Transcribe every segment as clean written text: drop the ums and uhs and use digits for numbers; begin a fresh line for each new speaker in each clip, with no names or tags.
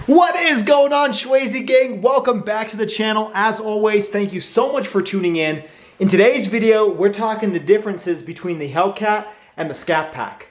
What is going on, Swayze gang? Welcome back to the channel. As always, thank you so much for tuning in. In today's video, we're talking the differences between the Hellcat and the ScatPack.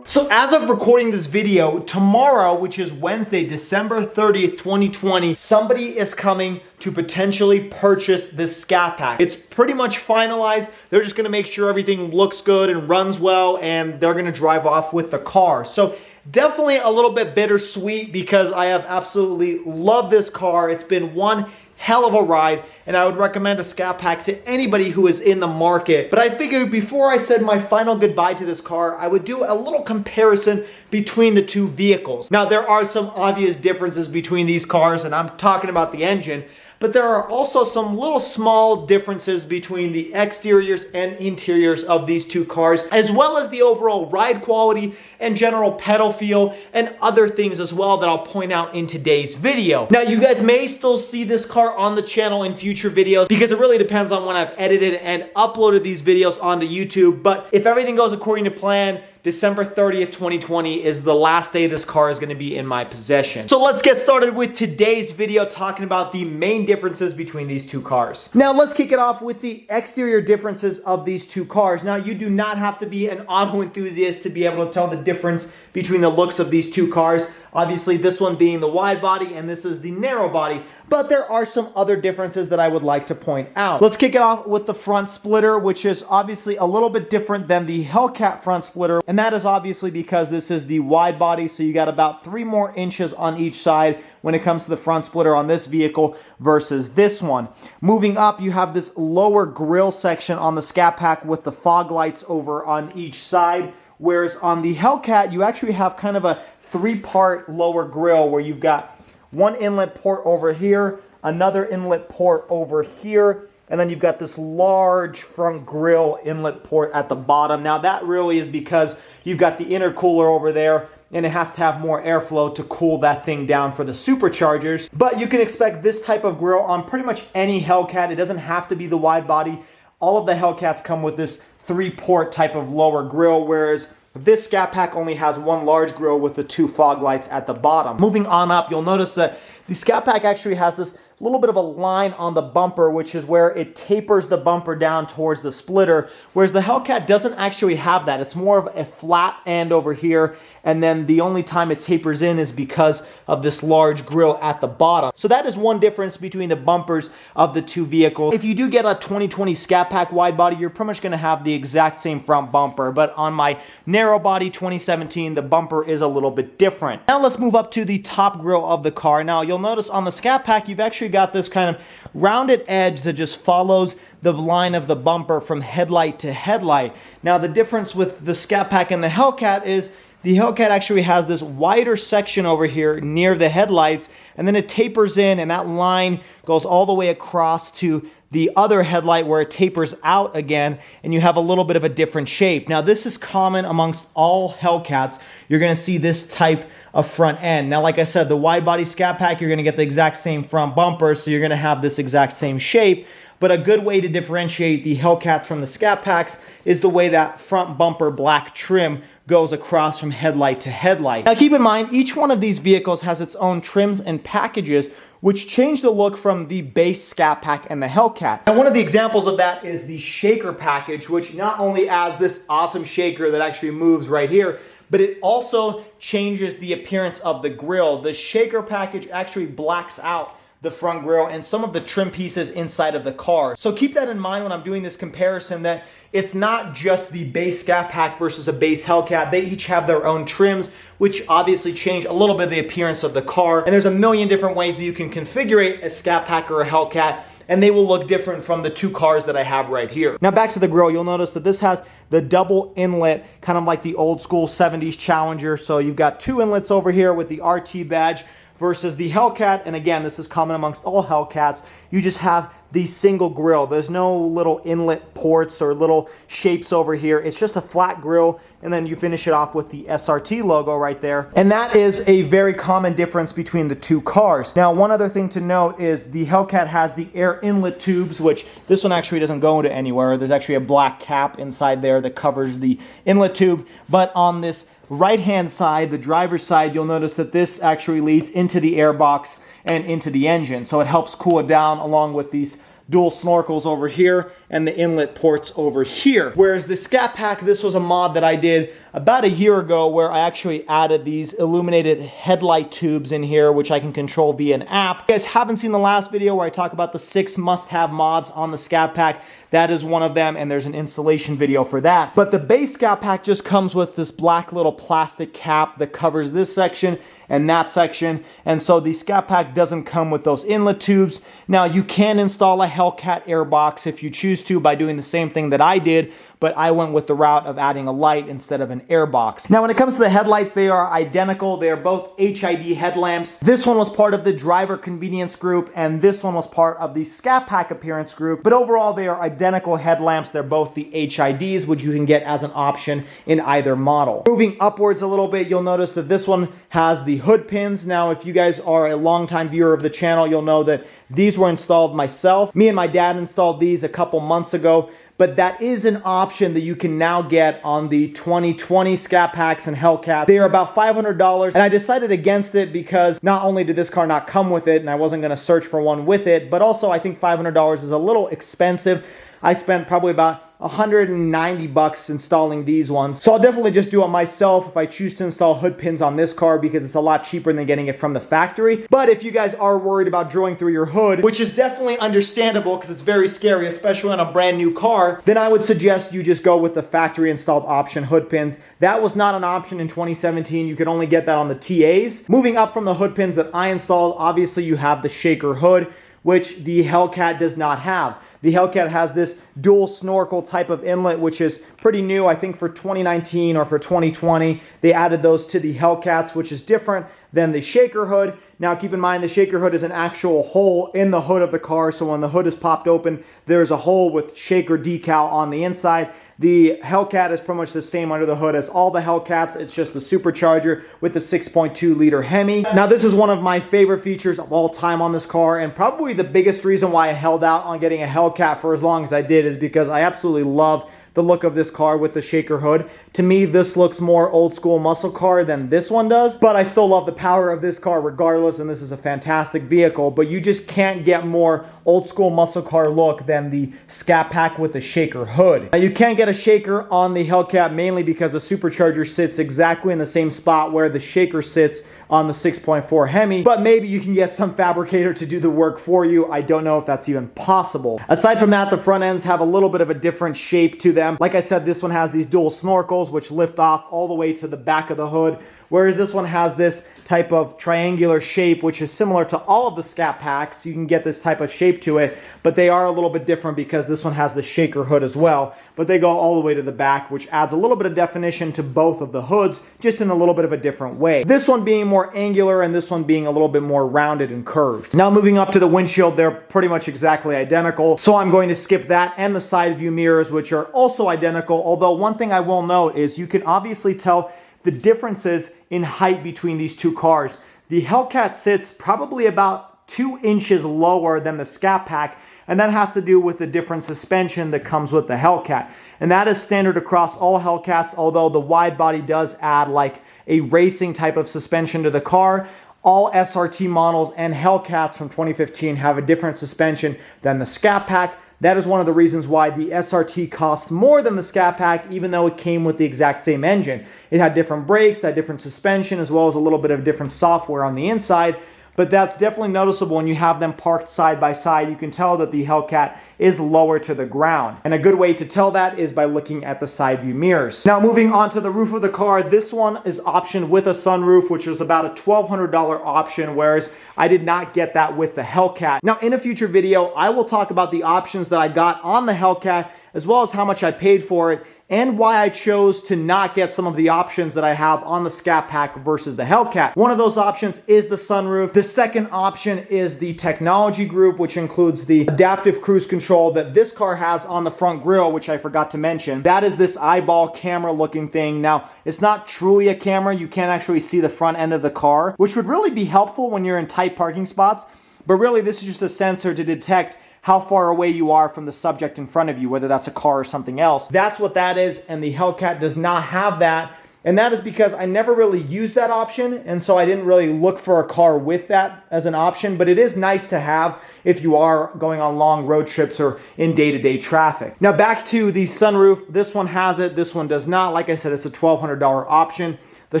So as of recording this video, tomorrow, which is Wednesday, December 30th, 2020, somebody is coming to potentially purchase this ScatPack. It's pretty much finalized. They're just gonna make sure everything looks good and runs well, and they're gonna drive off with the car. So definitely a little bit bittersweet because I have absolutely loved this car. It's been one hell of a ride, and I would recommend a ScatPack to anybody who is in the market. But I figured before I said my final goodbye to this car, I would do a little comparison between the two vehicles. Now, there are some obvious differences between these cars, and I'm talking about the engine, but there are also some little small differences between the exteriors and interiors of these two cars, as well as the overall ride quality and general pedal feel and other things as well that I'll point out in today's video. Now, you guys may still see this car on the channel in future videos because it really depends on when I've edited and uploaded these videos onto YouTube. But if everything goes according to plan, December 30th, 2020 is the last day this car is going to be in my possession. So let's get started with today's video talking about the main differences between these two cars. Now let's kick it off with the exterior differences of these two cars. Now you do not have to be an auto enthusiast to be able to tell the difference between the looks of these two cars. Obviously this one being the wide body and this is the narrow body, but there are some other differences that I would like to point out. Let's kick it off with the front splitter, which is obviously a little bit different than the Hellcat front splitter, and that is obviously because this is the wide body, so you got about 3 more inches on each side when it comes to the front splitter on this vehicle versus this one. Moving up, you have this lower grille section on the ScatPack with the fog lights over on each side, whereas on the Hellcat, you actually have kind of a 3-part lower grille where you've got one inlet port over here, another inlet port over here, and then you've got this large front grille inlet port at the bottom. Now that really is because you've got the intercooler over there and it has to have more airflow to cool that thing down for the superchargers. But you can expect this type of grille on pretty much any Hellcat. It doesn't have to be the wide body. All of the Hellcats come with this 3-port type of lower grille, whereas this ScatPack only has one large grille with the 2 fog lights at the bottom. Moving on up, you'll notice that the ScatPack actually has this little bit of a line on the bumper, which is where it tapers the bumper down towards the splitter, whereas the Hellcat doesn't actually have that. It's more of a flat end over here, and then the only time it tapers in is because of this large grille at the bottom. So that is one difference between the bumpers of the two vehicles. If you do get a 2020 ScatPack Widebody, you're pretty much going to have the exact same front bumper, but on my narrow body 2017, the bumper is a little bit different. Now let's move up to the top grille of the car. Now you'll notice on the ScatPack, you've actually got this kind of rounded edge that just follows the line of the bumper from headlight to headlight. Now the difference with the ScatPack and the Hellcat is the Hellcat actually has this wider section over here near the headlights, and then it tapers in, and that line goes all the way across to the other headlight where it tapers out again, and you have a little bit of a different shape. Now this is common amongst all Hellcats. You're gonna see this type of front end. Now like I said, the wide body ScatPack, you're gonna get the exact same front bumper, so you're gonna have this exact same shape. But a good way to differentiate the Hellcats from the ScatPacks is the way that front bumper black trim goes across from headlight to headlight. Now keep in mind, each one of these vehicles has its own trims and packages which change the look from the base ScatPack and the Hellcat. And one of the examples of that is the Shaker package, which not only adds this awesome shaker that actually moves right here, but it also changes the appearance of the grille. The Shaker package actually blacks out the front grille and some of the trim pieces inside of the car. So keep that in mind when I'm doing this comparison, that it's not just the base ScatPack versus a base Hellcat. They each have their own trims, which obviously change a little bit of the appearance of the car. And there's a million different ways that you can configure a ScatPack or a Hellcat, and they will look different from the two cars that I have right here. Now back to the grille, you'll notice that this has the double inlet, kind of like the old school 70s Challenger. So you've got two inlets over here with the RT badge versus the Hellcat, and again, this is common amongst all Hellcats. You just have the single grill. There's no little inlet ports or little shapes over here. It's just a flat grill, and then you finish it off with the SRT logo right there. And that is a very common difference between the two cars. Now, one other thing to note is the Hellcat has the air inlet tubes, which this one actually doesn't go into anywhere. There's actually a black cap inside there that covers the inlet tube. But on this right-hand side, the driver's side, you'll notice that this actually leads into the airbox and into the engine. So it helps cool it down along with these dual snorkels over here and the inlet ports over here. Whereas the ScatPack, this was a mod that I did about a year ago where I actually added these illuminated headlight tubes in here, which I can control via an app. If you guys haven't seen the last video where I talk about the 6 must-have mods on the ScatPack, that is one of them, and there's an installation video for that. But the base ScatPack just comes with this black little plastic cap that covers this section and that section, and so the ScatPack doesn't come with those inlet tubes. Now, you can install a Hellcat airbox if you choose to by doing the same thing that I did, but I went with the route of adding a light instead of an airbox. Now, when it comes to the headlights, they are identical. They are both HID headlamps. This one was part of the driver convenience group, and this one was part of the ScatPack appearance group, but overall, they are identical headlamps. They're both the HIDs, which you can get as an option in either model. Moving upwards a little bit, you'll notice that this one has the hood pins. Now, if you guys are a longtime viewer of the channel, you'll know that these were installed myself. Me and my dad installed these a couple months ago, but that is an option that you can now get on the 2020 ScatPacks and Hellcat. They are about $500, and I decided against it because not only did this car not come with it, and I wasn't gonna search for one with it, but also I think $500 is a little expensive. I spent probably about $190 installing these ones. So I'll definitely just do it myself if I choose to install hood pins on this car because it's a lot cheaper than getting it from the factory. But if you guys are worried about drilling through your hood, which is definitely understandable because it's very scary, especially on a brand new car, then I would suggest you just go with the factory installed option hood pins. That was not an option in 2017. You could only get that on the TAs. Moving up from the hood pins that I installed, obviously you have the shaker hood, which the Hellcat does not have. The Hellcat has this dual snorkel type of inlet, which is pretty new. I think for 2019 or for 2020, they added those to the Hellcats, which is different than the shaker hood. Now, keep in mind, the shaker hood is an actual hole in the hood of the car. So when the hood is popped open, there's a hole with shaker decal on the inside. The Hellcat is pretty much the same under the hood as all the Hellcats. It's just the supercharger with the 6.2 liter Hemi. Now, this is one of my favorite features of all time on this car, and probably the biggest reason why I held out on getting a Hellcat for as long as I did is because I absolutely love the look of this car with the shaker hood. To me, this looks more old school muscle car than this one does, but I still love the power of this car regardless, and this is a fantastic vehicle, but you just can't get more old school muscle car look than the ScatPack with the shaker hood. Now, you can't get a shaker on the Hellcat mainly because the supercharger sits exactly in the same spot where the shaker sits on the 6.4 Hemi, but maybe you can get some fabricator to do the work for you. I don't know if that's even possible. Aside from that, the front ends have a little bit of a different shape to them. Like I said, this one has these dual snorkels which lift off all the way to the back of the hood, whereas this one has this type of triangular shape, which is similar to all of the ScatPacks. You can get this type of shape to it, but they are a little bit different because this one has the shaker hood as well, but they go all the way to the back, which adds a little bit of definition to both of the hoods, just in a little bit of a different way. This one being more angular and this one being a little bit more rounded and curved. Now, moving up to the windshield, they're pretty much exactly identical, so I'm going to skip that and the side view mirrors, which are also identical, although one thing I will note is you can obviously tell the differences in height between these two cars. The Hellcat sits probably about 2 inches lower than the ScatPack, and that has to do with the different suspension that comes with the Hellcat. And that is standard across all Hellcats, although the Widebody does add like a racing type of suspension to the car. All SRT models and Hellcats from 2015 have a different suspension than the ScatPack. That is one of the reasons why the SRT costs more than the ScatPack, even though it came with the exact same engine. It had different brakes, had different suspension, as well as a little bit of different software on the inside. but that's definitely noticeable when you have them parked side by side. You can tell that the Hellcat is lower to the ground. And a good way to tell that is by looking at the side view mirrors. Now moving on to the roof of the car, this one is optioned with a sunroof, which is about a $1,200 option, whereas I did not get that with the Hellcat. Now in a future video, I will talk about the options that I got on the Hellcat, as well as how much I paid for it, and why I chose to not get some of the options that I have on the ScatPack versus the Hellcat. One of those options is the sunroof. The second option is the technology group, which includes the adaptive cruise control that this car has on the front grille, which I forgot to mention. That is this eyeball camera looking thing. Now, it's not truly a camera. You can't actually see the front end of the car, which would really be helpful when you're in tight parking spots. But really, this is just a sensor to detect how far away you are from the subject in front of you, whether that's a car or something else. That's what that is, and the Hellcat does not have that. And that is because I never really used that option, and so I didn't really look for a car with that as an option, but it is nice to have if you are going on long road trips or in day-to-day traffic. Now back to the sunroof. This one has it, this one does not. Like I said, it's a $1,200 option. The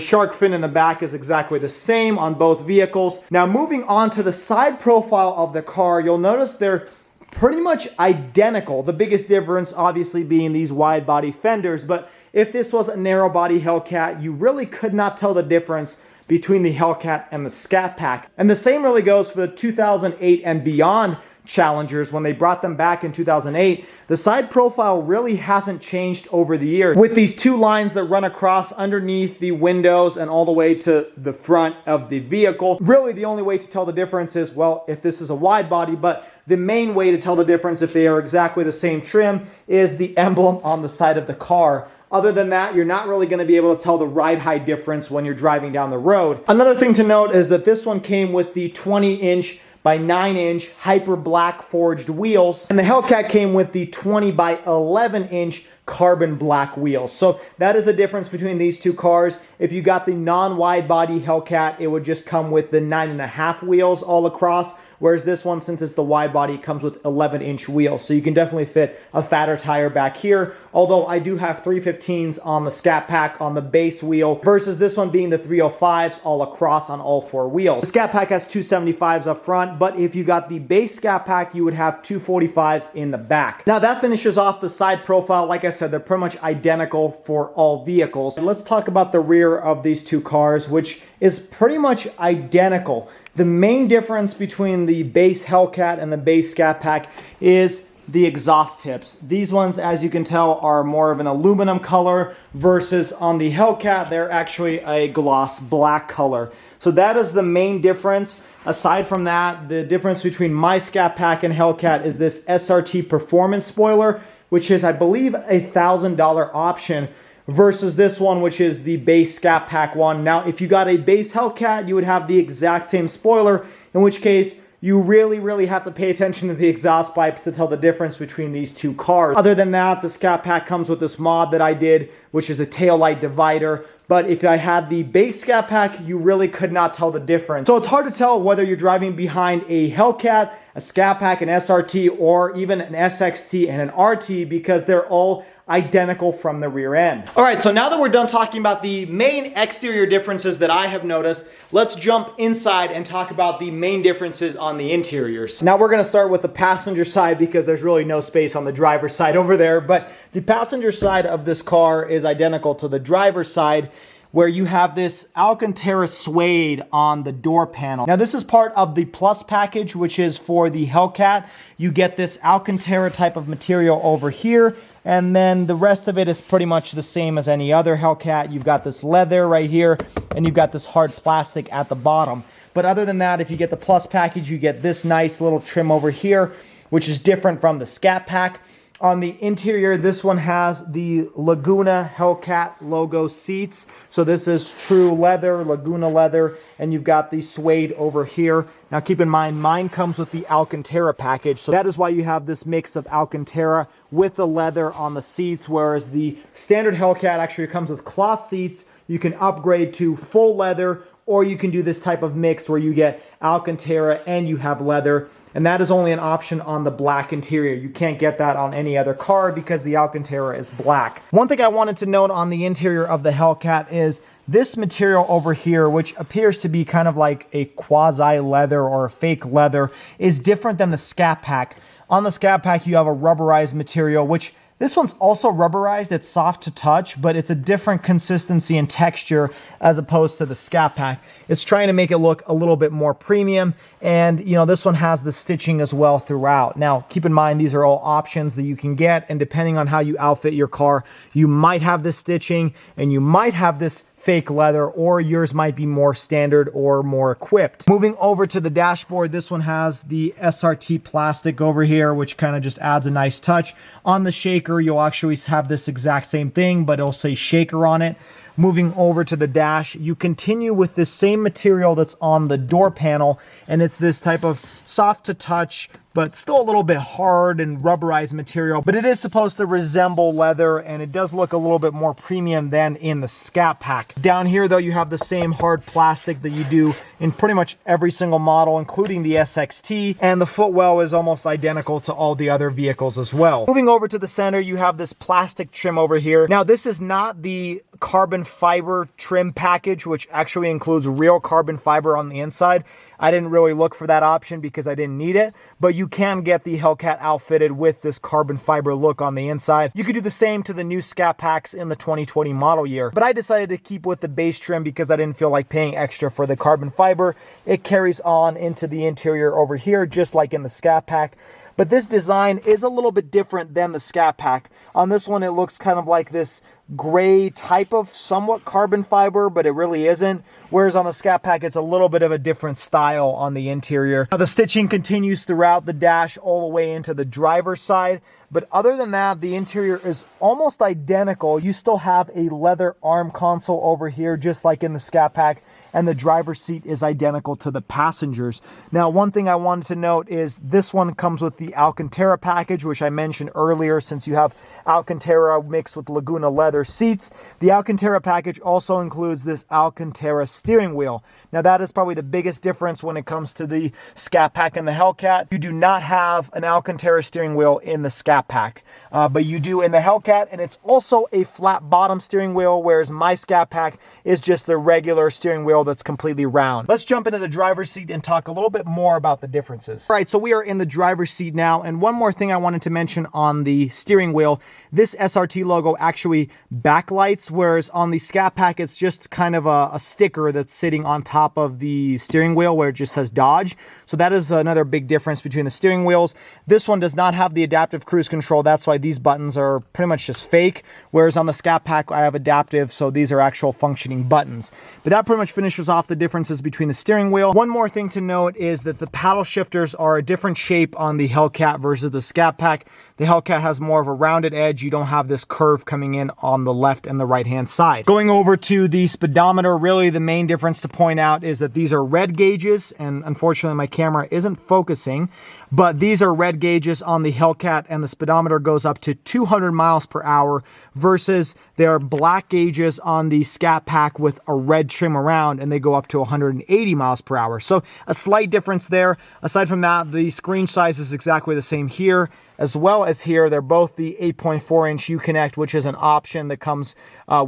shark fin in the back is exactly the same on both vehicles. Now moving on to the side profile of the car, you'll notice they're pretty much identical. The biggest difference obviously being these wide body fenders, but if this was a narrow body Hellcat, you really could not tell the difference between the Hellcat and the ScatPack. And the same really goes for the 2008 and beyond Challengers. When they brought them back in 2008, the side profile really hasn't changed over the years, with these two lines that run across underneath the windows and all the way to the front of the vehicle. Really the only way to tell the difference is, well, if this is a wide body, but the main way to tell the difference if they are exactly the same trim is the emblem on the side of the car. Other than that, you're not really going to be able to tell the ride height difference when you're driving down the road. Another thing to note is that this one came with the 20-inch by 9-inch hyper black forged wheels, and the Hellcat came with the 20 by 11-inch carbon black wheels. So that is the difference between these two cars. If you got the non-wide body Hellcat, it would just come with the 9.5 wheels all across, whereas this one, since it's the wide body, comes with 11-inch wheels. So you can definitely fit a fatter tire back here, although I do have 315s on the ScatPack on the base wheel, versus this one being the 305s all across on all four wheels. The ScatPack has 275s up front, but if you got the base ScatPack, you would have 245s in the back. Now that finishes off the side profile. Like I said, they're pretty much identical for all vehicles. And let's talk about the rear of these two cars, which is pretty much identical. The main difference between the base Hellcat and the base ScatPack is the exhaust tips. These ones, as you can tell, are more of an aluminum color, versus on the Hellcat, they're actually a gloss black color. So that is the main difference. Aside from that, the difference between my ScatPack and Hellcat is this SRT performance spoiler, which is, I believe, a $1,000 option, versus this one, which is the base ScatPack one. Now, if you got a base Hellcat, you would have the exact same spoiler, in which case you really have to pay attention to the exhaust pipes to tell the difference between these two cars. Other than that, the ScatPack comes with this mod that I did, which is a taillight divider. But if I had the base ScatPack, you really could not tell the difference. So it's hard to tell whether you're driving behind a Hellcat, a ScatPack, an SRT, or even an SXT and an RT, because they're all identical from the rear end. All right, so now that we're done talking about the main exterior differences that I have noticed, let's jump inside and talk about the main differences on the interiors. Now we're gonna start with the passenger side because there's really no space on the driver's side over there, but the passenger side of this car is identical to the driver's side, where you have this Alcantara suede on the door panel. Now this is part of the Plus package, which is for the Hellcat. You get this Alcantara type of material over here, and then the rest of it is pretty much the same as any other Hellcat. You've got this leather right here, and you've got this hard plastic at the bottom. But other than that, if you get the Plus package, you get this nice little trim over here, which is different from the ScatPack. On the interior, this one has the Laguna Hellcat logo seats. So this is true leather, Laguna leather, and you've got the suede over here. Now keep in mind, mine comes with the Alcantara package. So that is why you have this mix of Alcantara with the leather on the seats, whereas the standard Hellcat actually comes with cloth seats. You can upgrade to full leather, or you can do this type of mix where you get Alcantara and you have leather. And that is only an option on the black interior. You can't get that on any other car because the Alcantara is black. One thing I wanted to note on the interior of the Hellcat is this material over here, which appears to be kind of like a quasi leather or a fake leather, is different than the ScatPack. On the ScatPack, you have a rubberized material, which this one's also rubberized. It's soft to touch, but it's a different consistency and texture as opposed to the ScatPack. It's trying to make it look a little bit more premium. And, you know, this one has the stitching as well throughout. Now, keep in mind, these are all options that you can get. And depending on how you outfit your car, you might have this stitching and you might have this fake leather, or yours might be more standard or more equipped. Moving over to the dashboard, this one has the SRT plastic over here, which kind of just adds a nice touch. On the Shaker, you'll actually have this exact same thing, but it'll say Shaker on it. Moving over to the dash, you continue with the same material that's on the door panel, and it's this type of soft to touch, but still a little bit hard and rubberized material. But it is supposed to resemble leather, and it does look a little bit more premium than in the ScatPack. Down here, though, you have the same hard plastic that you do in pretty much every single model, including the SXT, and the footwell is almost identical to all the other vehicles as well. Moving over to the center, you have this plastic trim over here. Now, this is not the carbon fiber trim package, which actually includes real carbon fiber on the inside. I didn't really look for that option because I didn't need it, but you can get the Hellcat outfitted with this carbon fiber look on the inside. You could do the same to the new ScatPacks in the 2020 model year, but I decided to keep with the base trim because I didn't feel like paying extra for the carbon fiber. It carries on into the interior over here, just like in the ScatPack. But this design is a little bit different than the ScatPack. On this one, it looks kind of like this gray type of somewhat carbon fiber, but it really isn't. Whereas on the ScatPack, it's a little bit of a different style on the interior. Now, the stitching continues throughout the dash all the way into the driver's side. But other than that, the interior is almost identical. You still have a leather arm console over here, just like in the ScatPack. And the driver's seat is identical to the passengers. Now, one thing I wanted to note is this one comes with the Alcantara package, which I mentioned earlier. Since you have Alcantara mixed with Laguna leather seats, the Alcantara package also includes this Alcantara steering wheel. Now, that is probably the biggest difference when it comes to the ScatPack and the Hellcat. You do not have an Alcantara steering wheel in the ScatPack, but you do in the Hellcat, and it's also a flat bottom steering wheel, whereas my ScatPack is just the regular steering wheel that's completely round. Let's jump into the driver's seat and talk a little bit more about the differences. All right, so we are in the driver's seat now, and one more thing I wanted to mention on the steering wheel. This SRT logo actually backlights, whereas on the ScatPack, it's just kind of a sticker that's sitting on top of the steering wheel where it just says Dodge. So that is another big difference between the steering wheels. This one does not have the adaptive cruise control. That's why these buttons are pretty much just fake. Whereas on the ScatPack, I have adaptive, so these are actual functioning buttons. But that pretty much finishes off the differences between the steering wheel. One more thing to note is that the paddle shifters are a different shape on the Hellcat versus the ScatPack. The Hellcat has more of a rounded edge. You don't have this curve coming in on the left and the right hand side. Going over to the speedometer, really the main difference to point out is that these are red gauges, and unfortunately my camera isn't focusing, but these are red gauges on the Hellcat, and the speedometer goes up to 200 miles per hour versus there are black gauges on the ScatPack with a red trim around, and they go up to 180 miles per hour. So a slight difference there. Aside from that, the screen size is exactly the same here as well as here. They're both the 8.4-inch Uconnect, which is an option that comes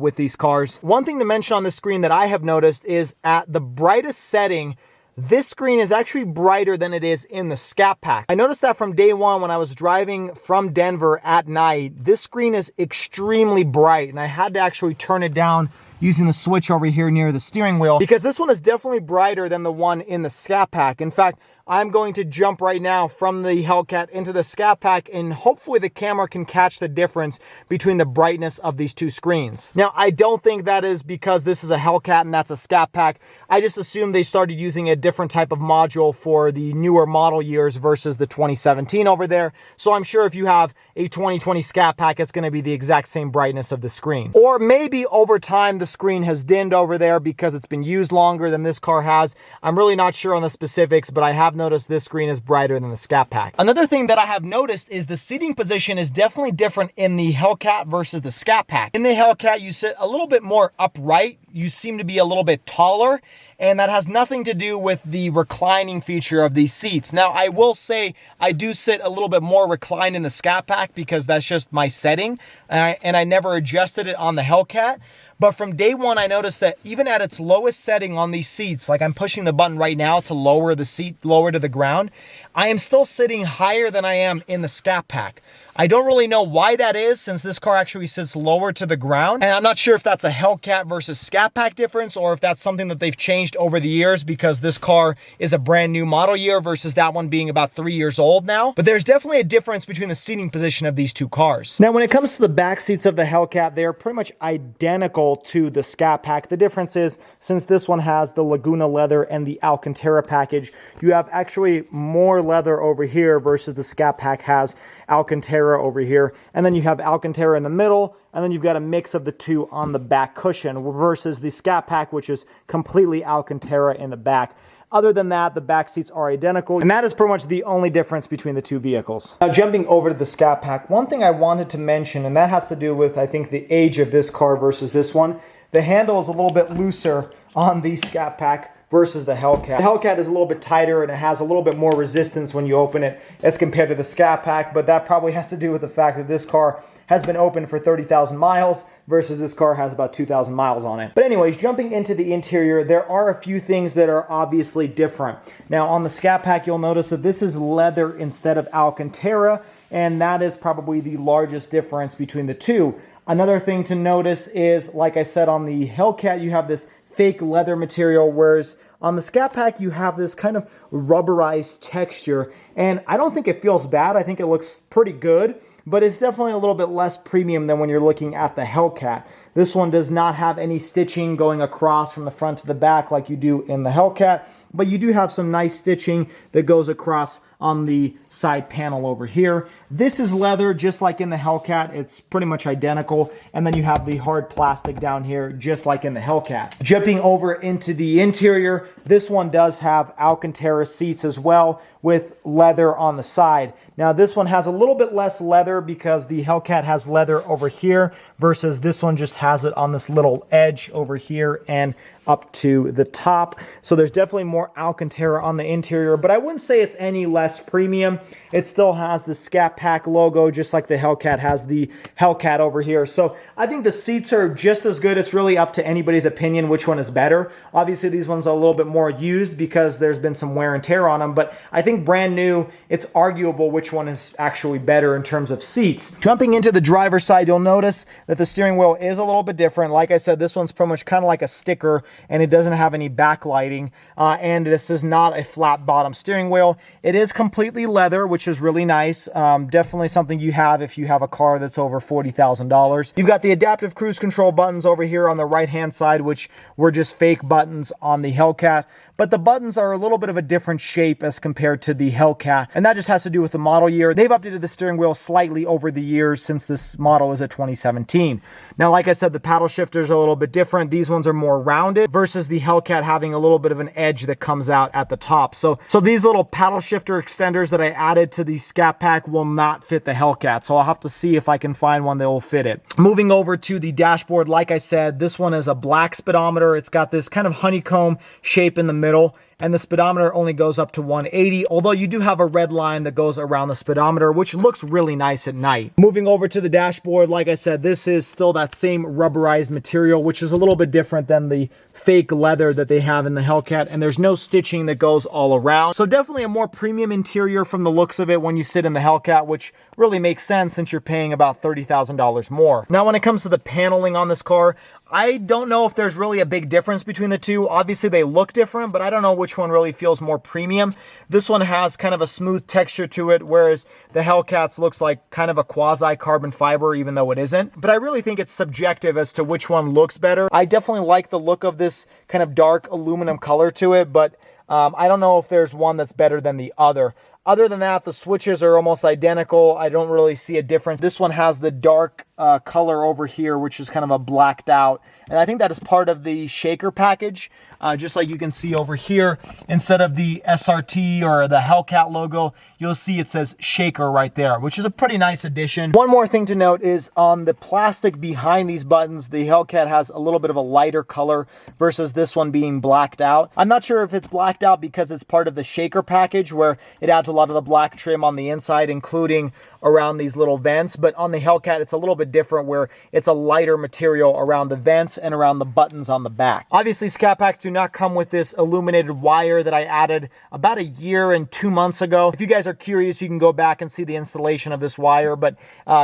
with these cars. One thing to mention on the screen that I have noticed is at the brightest setting, this screen is actually brighter than it is in the ScatPack. I noticed that from day one when I was driving from Denver at night. This screen is extremely bright, and I had to actually turn it down using the switch over here near the steering wheel, because this one is definitely brighter than the one in the ScatPack. In fact, I'm going to jump right now from the Hellcat into the ScatPack, and hopefully the camera can catch the difference between the brightness of these two screens. Now, I don't think that is because this is a Hellcat and that's a ScatPack. I just assumed they started using a different type of module for the newer model years versus the 2017 over there. So I'm sure if you have a 2020 ScatPack, it's going to be the exact same brightness of the screen. Or maybe over time the screen has dimmed over there because it's been used longer than this car has. I'm really not sure on the specifics, but I have have noticed this screen is brighter than the ScatPack. Another thing that I have noticed is the seating position is definitely different in the Hellcat versus the ScatPack. In the Hellcat, you sit a little bit more upright. You seem to be a little bit taller, and that has nothing to do with the reclining feature of these seats. Now, I will say I do sit a little bit more reclined in the ScatPack because that's just my setting, and I never adjusted it on the Hellcat. But from day one, I noticed that even at its lowest setting on these seats, like I'm pushing the button right now to lower the seat lower to the ground, I am still sitting higher than I am in the ScatPack. I don't really know why that is, since this car actually sits lower to the ground. And I'm not sure if that's a Hellcat versus ScatPack difference, or if that's something that they've changed over the years because this car is a brand new model year versus that one being about 3 years old now. But there's definitely a difference between the seating position of these two cars. Now, when it comes to the back seats of the Hellcat, they are pretty much identical to the ScatPack. The difference is, since this one has the Laguna leather and the Alcantara package, you have actually more leather over here versus the ScatPack has Alcantara over here, and then you have Alcantara in the middle, and then you've got a mix of the two on the back cushion versus the ScatPack, which is completely Alcantara in the back. Other than that, the back seats are identical, and that is pretty much the only difference between the two vehicles. Now, jumping over to the ScatPack, one thing I wanted to mention, and that has to do with, I think, the age of this car versus this one. The handle is a little bit looser on the ScatPack versus the Hellcat. The Hellcat is a little bit tighter and it has a little bit more resistance when you open it as compared to the ScatPack, but that probably has to do with the fact that this car has been open for 30,000 miles versus this car has about 2,000 miles on it. But anyways, jumping into the interior, there are a few things that are obviously different. Now, on the ScatPack, you'll notice that this is leather instead of Alcantara, and that is probably the largest difference between the two. Another thing to notice is, like I said, on the Hellcat, you have this fake leather material, whereas on the ScatPack, you have this kind of rubberized texture, and I don't think it feels bad. I think it looks pretty good, but it's definitely a little bit less premium than when you're looking at the Hellcat. This one does not have any stitching going across from the front to the back like you do in the Hellcat, but you do have some nice stitching that goes across on the side panel over here. This is leather, just like in the Hellcat. It's pretty much identical. And then you have the hard plastic down here, just like in the Hellcat. Jumping over into the interior, this one does have Alcantara seats as well, with leather on the side. Now, this one has a little bit less leather because the Hellcat has leather over here versus this one just has it on this little edge over here and up to the top. So there's definitely more Alcantara on the interior, but I wouldn't say it's any less premium. It still has the ScatPack logo, just like the Hellcat has the Hellcat over here. So I think the seats are just as good. It's really up to anybody's opinion which one is better. Obviously, these ones are a little bit more used because there's been some wear and tear on them, but I think brand new, it's arguable which one is actually better in terms of seats. Jumping into the driver's side, you'll notice that the steering wheel is a little bit different. Like I said, this one's pretty much kind of like a sticker, and it doesn't have any backlighting, and this is not a flat bottom steering wheel. It is completely leather, which is really nice. Definitely something you have if you have a car that's over $40,000. You've got the adaptive cruise control buttons over here on the right hand side, which were just fake buttons on the Hellcat. But the buttons are a little bit of a different shape as compared to the Hellcat, and that just has to do with the model year. They've updated the steering wheel slightly over the years since this model is a 2017. Now, like I said, the paddle shifters are a little bit different. These ones are more rounded versus the Hellcat having a little bit of an edge that comes out at the top. So these little paddle shifter extenders that I added to the ScatPack will not fit the Hellcat. So I'll have to see if I can find one that will fit it. Moving over to the dashboard, like I said, this one is a black speedometer. It's got this kind of honeycomb shape in the middle, and the speedometer only goes up to 180, although you do have a red line that goes around the speedometer, which looks really nice at night. Moving over to the dashboard, like I said, this is still that same rubberized material, which is a little bit different than the fake leather that they have in the Hellcat, and there's no stitching that goes all around. So definitely a more premium interior from the looks of it when you sit in the Hellcat, which really makes sense since you're paying about $30,000 more. Now, when it comes to the paneling on this car, I don't know if there's really a big difference between the two. Obviously, they look different, but I don't know which one really feels more premium. This one has kind of a smooth texture to it, whereas the Hellcats looks like kind of a quasi-carbon fiber, even though it isn't. But I really think it's subjective as to which one looks better. I definitely like the look of this kind of dark aluminum color to it, but I don't know if there's one that's better than the other. Other than that, the switches are almost identical. I don't really see a difference. This one has the dark color over here, which is kind of a blacked out. And I think that is part of the shaker package. Just like you can see over here, instead of the SRT or the Hellcat logo, you'll see it says shaker right there, which is a pretty nice addition. One more thing to note is on the plastic behind these buttons, the Hellcat has a little bit of a lighter color versus this one being blacked out. I'm not sure if it's blacked out because it's part of the shaker package where it adds a lot of the black trim on the inside, including around these little vents, but on the Hellcat, it's a little bit different where it's a lighter material around the vents and around the buttons on the back. Obviously, ScatPacks do not come with this illuminated wire that I added about 1 year and 2 months ago. If you guys are curious, you can go back and see the installation of this wire, but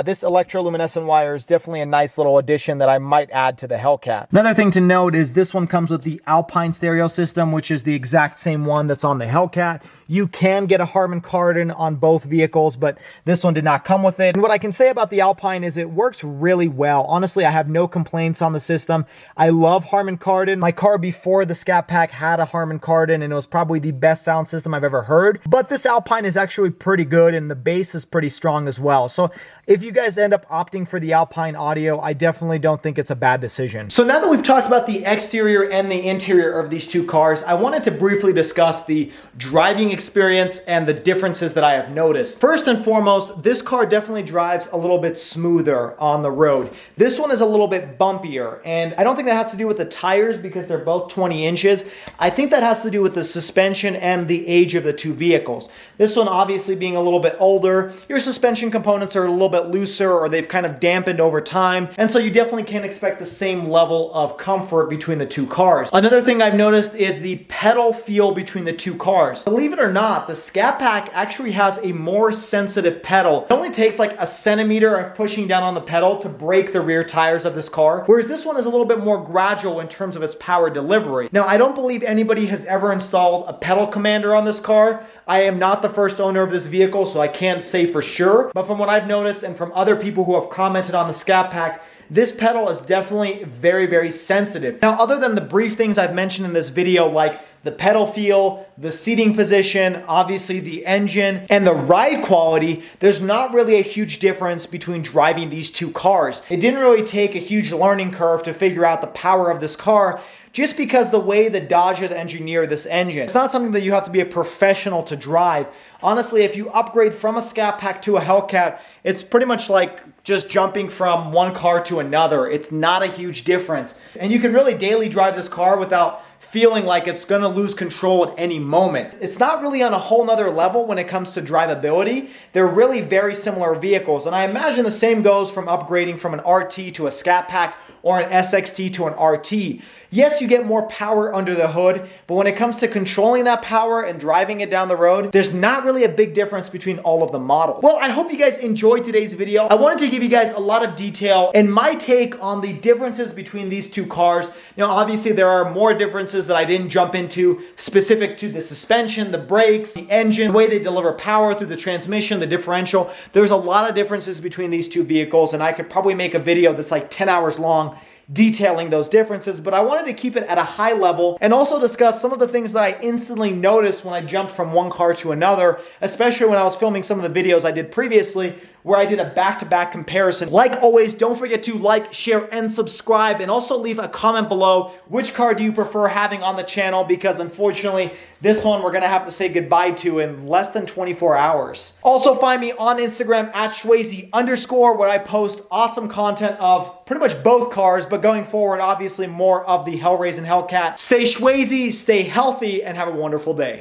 this electroluminescent wire is definitely a nice little addition that I might add to the Hellcat. Another thing to note is this one comes with the Alpine stereo system, which is the exact same one that's on the Hellcat. You can get a Harman Kardon on both vehicles, but this one did not come with it. And what I can say about the Alpine is it works really well. Honestly, I have no complaints on the system. I love Harman Kardon. My car before the ScatPack had a Harman Kardon, and it was probably the best sound system I've ever heard. But this Alpine is actually pretty good, and the bass is pretty strong as well. So if you guys end up opting for the Alpine audio, I definitely don't think it's a bad decision. So now that we've talked about the exterior and the interior of these two cars, I wanted to briefly discuss the driving experience and the differences that I have noticed. First and foremost, this car definitely drives a little bit smoother on the road. This one is a little bit bumpier, and I don't think that has to do with the tires because they're both 20 inches. I think that has to do with the suspension and the age of the two vehicles. This one obviously being a little bit older, your suspension components are a little bit looser or they've kind of dampened over time, and so you definitely can't expect the same level of comfort between the two cars. Another thing I've noticed is the pedal feel between the two cars. Believe it or not, the ScatPack actually has a more sensitive pedal. It only takes like 1 centimeter of pushing down on the pedal to break the rear tires of this car, whereas this one is a little bit more gradual in terms of its power delivery. Now, I don't believe anybody has ever installed a pedal commander on this car. I am not the first owner of this vehicle, so I can't say for sure, but from what I've noticed and from other people who have commented on the ScatPack, this pedal is definitely very, very sensitive. Now, other than the brief things I've mentioned in this video, like the pedal feel, the seating position, obviously the engine, and the ride quality, there's not really a huge difference between driving these two cars. It didn't really take a huge learning curve to figure out the power of this car, just because the way that Dodge has engineered this engine. It's not something that you have to be a professional to drive. Honestly, if you upgrade from a ScatPack to a Hellcat, it's pretty much like just jumping from one car to another. It's not a huge difference. And you can really daily drive this car without feeling like it's gonna lose control at any moment. It's not really on a whole nother level when it comes to drivability. They're really very similar vehicles, and I imagine the same goes from upgrading from an RT to a ScatPack or an SXT to an RT. Yes, you get more power under the hood, but when it comes to controlling that power and driving it down the road, there's not really a big difference between all of the models. Well, I hope you guys enjoyed today's video. I wanted to give you guys a lot of detail and my take on the differences between these two cars. Now, obviously, there are more differences that I didn't jump into specific to the suspension, the brakes, the engine, the way they deliver power through the transmission, the differential. There's a lot of differences between these two vehicles, and I could probably make a video that's like 10 hours long detailing those differences, but I wanted to keep it at a high level and also discuss some of the things that I instantly noticed when I jumped from one car to another, especially when I was filming some of the videos I did previously where I did a back-to-back comparison. Like always, don't forget to like, share, and subscribe, and also leave a comment below which car do you prefer having on the channel, because unfortunately, this one we're gonna have to say goodbye to in less than 24 hours. Also find me on Instagram at Shwazy_, where I post awesome content of pretty much both cars, but going forward, obviously more of the Hellraiser and Hellcat. Stay Shwazy, stay healthy, and have a wonderful day.